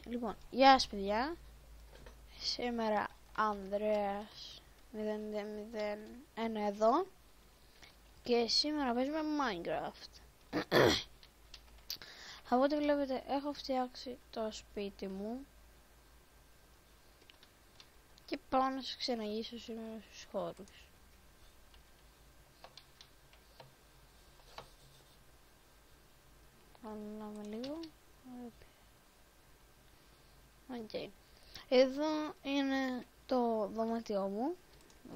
Λοιπόν, γεια σας παιδιά. Σήμερα Ανδρέας 001 εδώ. Και σήμερα παίζουμε Minecraft. Από ό,τι βλέπετε έχω φτιάξει το σπίτι μου. Και πάω να σας ξεναγήσω σήμερα στους χώρους. Αναλάμε λίγο. Okay. Εδώ είναι το δωμάτιό μου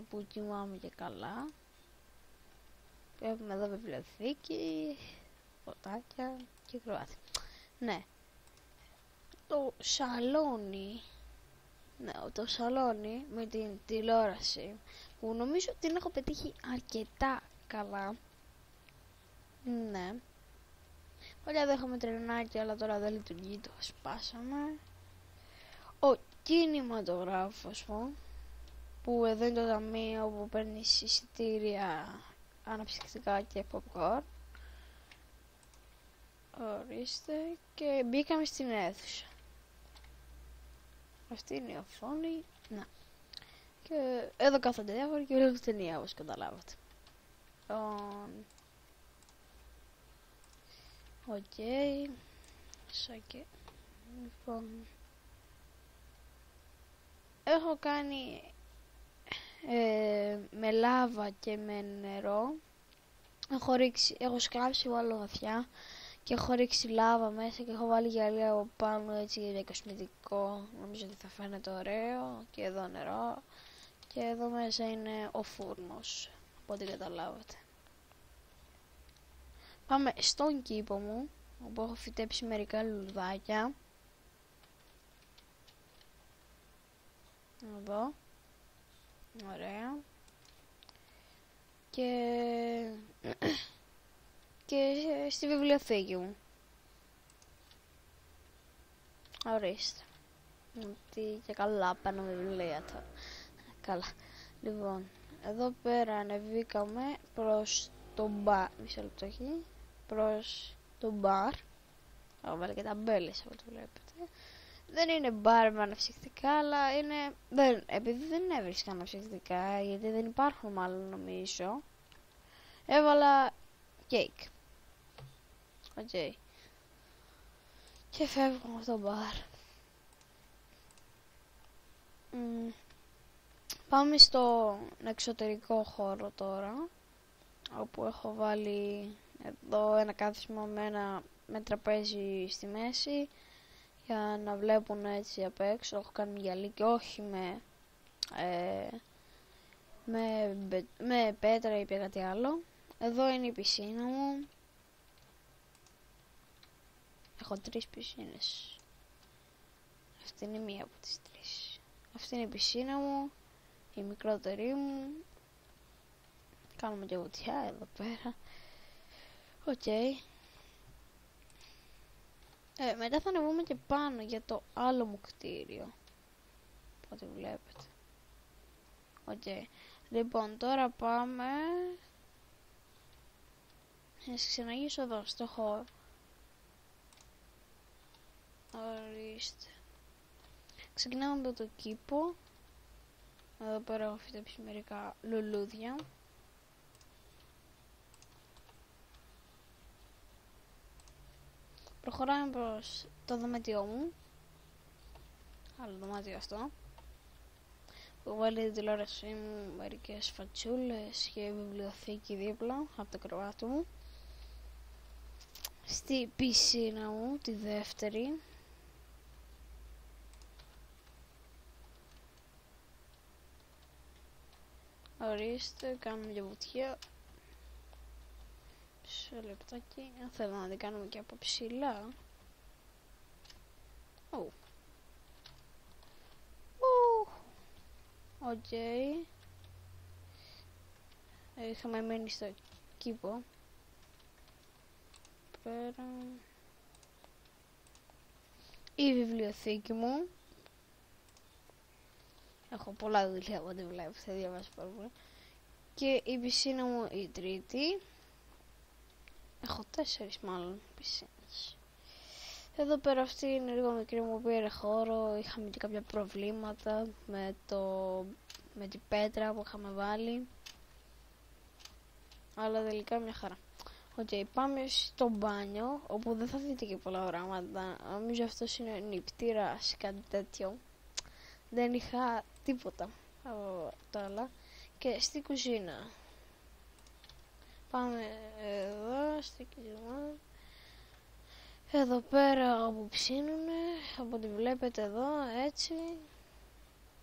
που κοιμάμαι και καλά. Έχουμε εδώ βιβλιοθήκη, ποτάκια και κρεβάτι. Ναι, το σαλόνι. Ναι, το σαλόνι με την τηλεόραση που νομίζω ότι την έχω πετύχει αρκετά καλά. Ναι. Παλιά εδώ είχαμε τρενάκι, αλλά τώρα δεν λειτουργεί, το σπάσαμε. Ο κινηματογράφος μου, που εδώ είναι το ταμείο που παίρνει εισιτήρια, αναψυκτικά και popcorn. Ορίστε, και μπήκαμε στην αίθουσα. Αυτή είναι η οθόνη. Να. Και εδώ κάθονται διάφοροι και βλέπουν ταινία, όπως καταλάβατε. Οκ. Σάκε. Λοιπόν, έχω κάνει με λάβα και με νερό. Έχω σκάψει βάλω βαθιά και έχω ρίξει λάβα μέσα και έχω βάλει γυαλιά από πάνω έτσι για κοσμητικό. Νομίζω ότι θα φαίνεται ωραίο. Και εδώ νερό. Και εδώ μέσα είναι ο φούρνος, από ό,τι καταλάβατε. Πάμε στον κήπο μου, όπου έχω φυτέψει μερικά λουλουδάκια. Εδώ. Ωραία. Και στη βιβλιοθήκη μου. Ορίστε. Γιατί και καλά παίρνω βιβλία τώρα. Καλά. Λοιπόν, εδώ πέρα ανεβήκαμε προς το μπαρ. Μισό λεπτάκι. Προς το μπαρ. Έχω βάλει και ταμπέλες από ό,τι βλέπετε. Δεν είναι μπαρ με αναψυκτικά, αλλά είναι... επειδή δεν έβρισκα αναψυκτικά, γιατί δεν υπάρχουν μάλλον νομίζω, έβαλα κέικ. Οκ. Και φεύγω από το μπαρ. Πάμε στο εξωτερικό χώρο τώρα, όπου έχω βάλει εδώ ένα κάθισμα με τραπέζι στη μέση, για να βλέπουν έτσι απ' έξω. Έχω κάνει γυαλί και όχι με πέτρα ή κάτι άλλο. Εδώ είναι η πισίνα μου. Έχω 3 πισίνες. Αυτή είναι μία από τις 3. Αυτή είναι η πισίνα μου, η μικρότερη μου. Κάνουμε και βουτιά εδώ πέρα. Οκ. Μετά θα ανεβούμε και πάνω για το άλλο μου κτίριο, ό,τι βλέπετε. Οκ. Λοιπόν, τώρα πάμε να σας ξεναγήσω εδώ στο χώρο. Ορίστε. Ξεκινάμε από το κήπο. Εδώ πέρα έχω φυτέψει μερικά λουλούδια. Προχωράμε προς το δωμάτιό μου. Άλλο δωμάτιο αυτό. Έχω βάλει την τηλεόρασή μου, μερικές φατσούλες και βιβλιοθήκη δίπλα από το κρεβάτι μου. Στη πισίνα μου, τη δεύτερη. Ορίστε, κάνουμε μια βουτιά. Σε λεπτάκι, αν θέλω να την κάνουμε και από ψηλά. Οκ. Είχαμε μείνει στο κήπο. Πέρα. Η βιβλιοθήκη μου. Έχω πολλά δουλειά από ό,τι βλέπω, θα διαβάσω πάρα πολύ. Και η πισίνα μου η τρίτη. Έχω 4 μάλλον πισίνες. Εδώ πέρα αυτή είναι λίγο μικρή, μου πήρε χώρο, είχαμε και κάποια προβλήματα με την πέτρα που είχαμε βάλει. Αλλά τελικά μια χαρά. Οκ, πάμε στο μπάνιο, όπου δεν θα δείτε και πολλά πράγματα. Νομίζω αυτός είναι νηπτήρας, κάτι τέτοιο. Δεν είχα τίποτα από τα άλλα. Και στη κουζίνα. Πάμε εδώ, στη κουζίνα. Εδώ πέρα όπου ψήνουνε, από ό,τι βλέπετε εδώ, έτσι.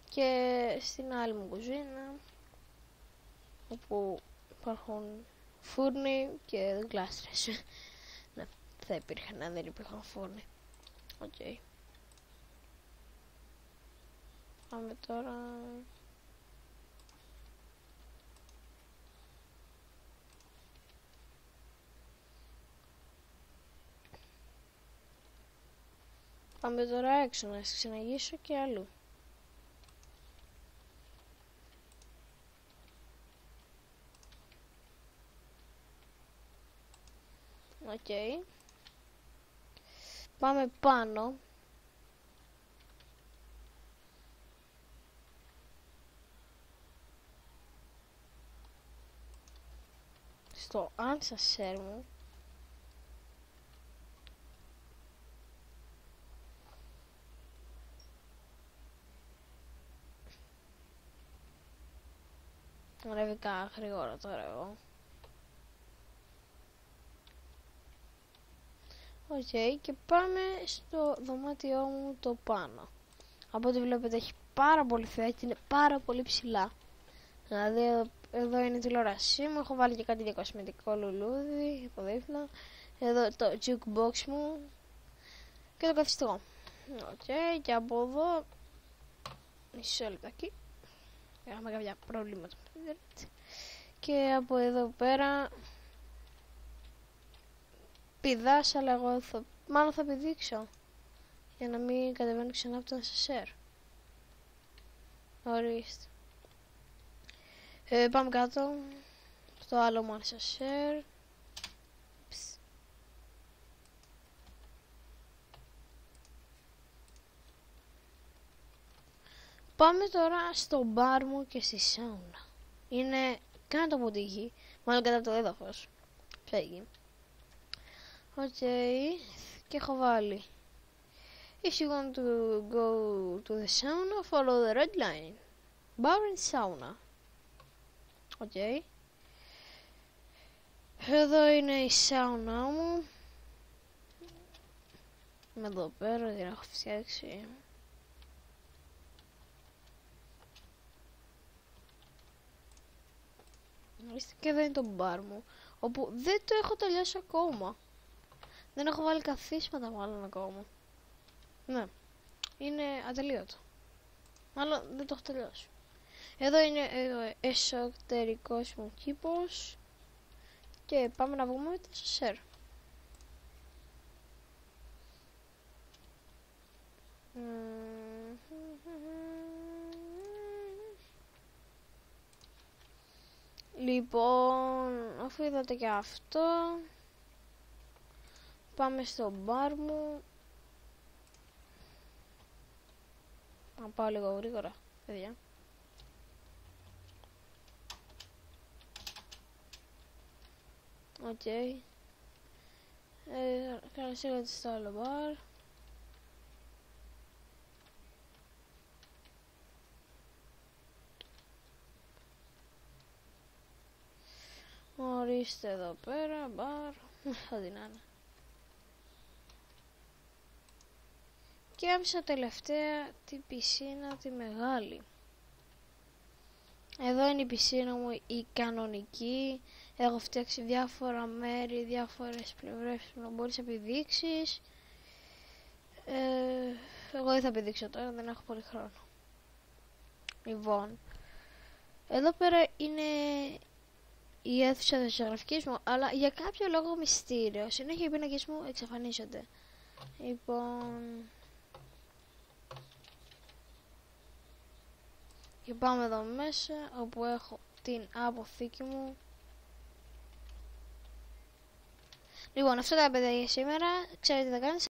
Και στην άλλη μου κουζίνα, όπου υπάρχουν φούρνοι και γλάστρες. Ναι, θα υπήρχαν αν δεν υπήρχαν φούρνοι. Οκ. Πάμε τώρα. Πάμε τώρα έξω να σας ξαναγήσω και αλλού. Οκ. Πάμε πάνω. Στο ansasser μου. Ανέβηκα γρήγορα τώρα εγώ. Οκ, και πάμε στο δωμάτιό μου το πάνω. Από ό,τι βλέπετε έχει πάρα πολύ θέα και είναι πάρα πολύ ψηλά. Δηλαδή εδώ είναι η τηλεόρασή μου, έχω βάλει και κάτι διακοσμητικό λουλούδι από δίπλα. Εδώ το jukebox μου και το καθιστικό. Οκ, και από εδώ μισό λεπτάκι. Έχουμε κάποια προβλήματα. Και από εδώ πέρα πηδάς, αλλά εγώ μάλλον θα πηδήξω για να μην κατεβαίνω ξανά από το ασανσέρ. Ορίστε. Πάμε κάτω στο άλλο μου ασανσέρ. Πάμε τώρα στο μπαρ μου και στη σάουνα. Είναι κάτω από τη γη, μάλλον κάτω από το έδαφος. Φέγγει. Οκ, και έχω βάλει. If you want to go to the sauna, follow the red line. Bar and sauna. Οκ. Εδώ είναι η σάουνα μου. Με εδώ πέρα την έχω φτιάξει. Και εδώ είναι το μπαρ μου, όπου δεν το έχω τελειώσει ακόμα. Δεν έχω βάλει καθίσματα μάλλον ακόμα. Ναι, είναι ατελείωτο. Μάλλον δεν το έχω τελειώσει. Εδώ είναι ο εσωτερικός μου κήπος. Και πάμε να βγούμε με το ασανσέρ. Λοιπόν, αφού είδατε και αυτό, πάμε στο μπαρ μου. Να πάω λίγο γρήγορα, παιδιά. Οκ. Καλώς ήρθατε στο άλλο μπαρ. Ορίστε εδώ πέρα, μπαρ, ό,τι να είναι. Και άφησα τελευταία την πισίνα τη μεγάλη. Εδώ είναι η πισίνα μου η κανονική. Έχω φτιάξει διάφορα μέρη, διάφορες πλευρές που να μπορείς να επιδείξεις. Εγώ δεν θα επιδείξω τώρα, δεν έχω πολύ χρόνο. Λοιπόν, εδώ πέρα είναι η αίθουσα δοσογραφικής μου, αλλά για κάποιο λόγο μυστήριο συνέχεια οι πίνακες μου εξαφανίζονται. Λοιπόν, και πάμε εδώ μέσα όπου έχω την αποθήκη μου. Λοιπόν, αυτό τα παιδιά για σήμερα. Ξέρετε τι θα κάνετε.